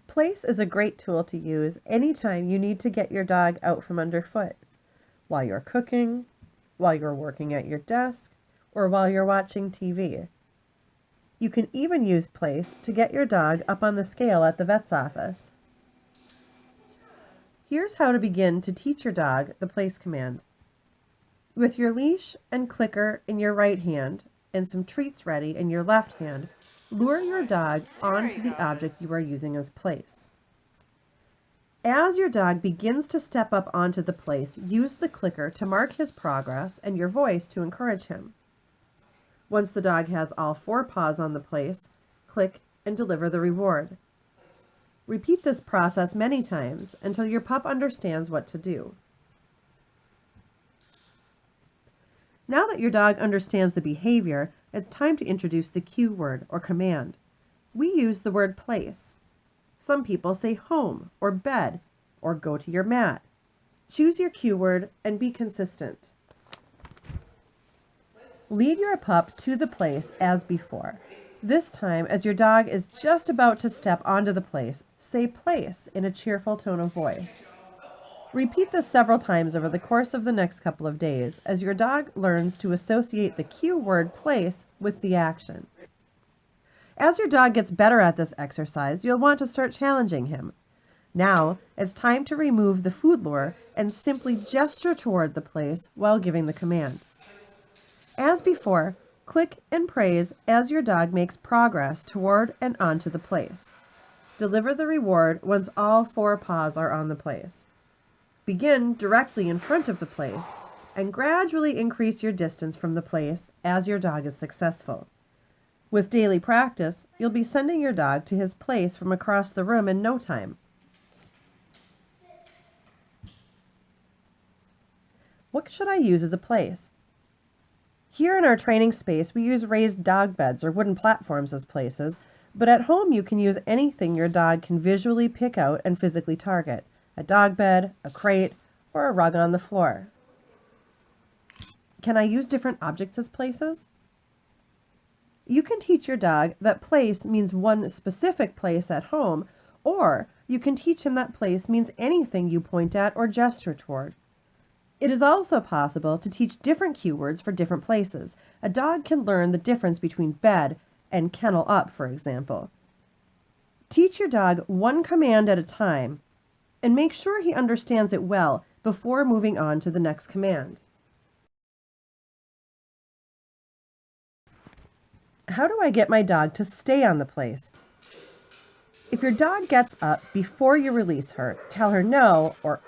Place is a great tool to use anytime you need to get your dog out from underfoot, while you're cooking, while you're working at your desk, or while you're watching TV. You can even use place to get your dog up on the scale at the vet's office. Here's how to begin to teach your dog the place command. With your leash and clicker in your right hand and some treats ready in your left hand, lure your dog onto the object you are using as place. As your dog begins to step up onto the place, use the clicker to mark his progress and your voice to encourage him. Once the dog has all 4 paws on the place, click and deliver the reward. Repeat this process many times until your pup understands what to do. Now that your dog understands the behavior, it's time to introduce the cue word or command. We use the word place. Some people say home or bed or go to your mat. Choose your cue word and be consistent. Lead your pup to the place as before. This time, as your dog is just about to step onto the place, say place in a cheerful tone of voice. Repeat this several times over the course of the next couple of days as your dog learns to associate the cue word place with the action. As your dog gets better at this exercise, you'll want to start challenging him. Now, it's time to remove the food lure and simply gesture toward the place while giving the command. As before, click and praise as your dog makes progress toward and onto the place. Deliver the reward once all 4 paws are on the place. Begin directly in front of the place and gradually increase your distance from the place as your dog is successful. With daily practice, you'll be sending your dog to his place from across the room in no time. What should I use as a place? Here in our training space, we use raised dog beds or wooden platforms as places, but at home you can use anything your dog can visually pick out and physically target: a dog bed, a crate, or a rug on the floor. Can I use different objects as places? You can teach your dog that place means one specific place at home, or you can teach him that place means anything you point at or gesture toward. It is also possible to teach different cue words for different places. A dog can learn the difference between bed and kennel up, for example. Teach your dog one command at a time and make sure he understands it well before moving on to the next command. How do I get my dog to stay on the place? If your dog gets up before you release her, tell her no or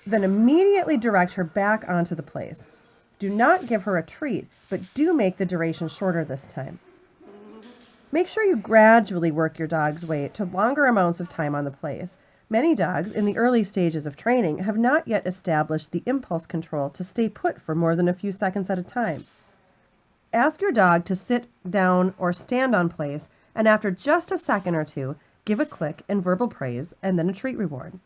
then immediately direct her back onto the place. Do not give her a treat, but do make the duration shorter this time. Make sure you gradually work your dog's way to longer amounts of time on the place. Many dogs in the early stages of training have not yet established the impulse control to stay put for more than a few seconds at a time. Ask your dog to sit down or stand on place, and after just a second or two, give a click and verbal praise and then a treat reward.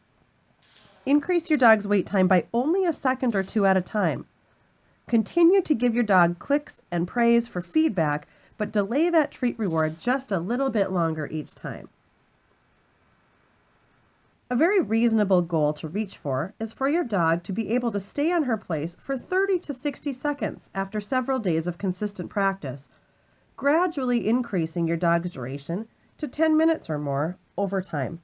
Increase your dog's wait time by only a second or 2 at a time. Continue to give your dog clicks and praise for feedback, but delay that treat reward just a little bit longer each time. A very reasonable goal to reach for is for your dog to be able to stay on her place for 30 to 60 seconds after several days of consistent practice, gradually increasing your dog's duration to 10 minutes or more over time.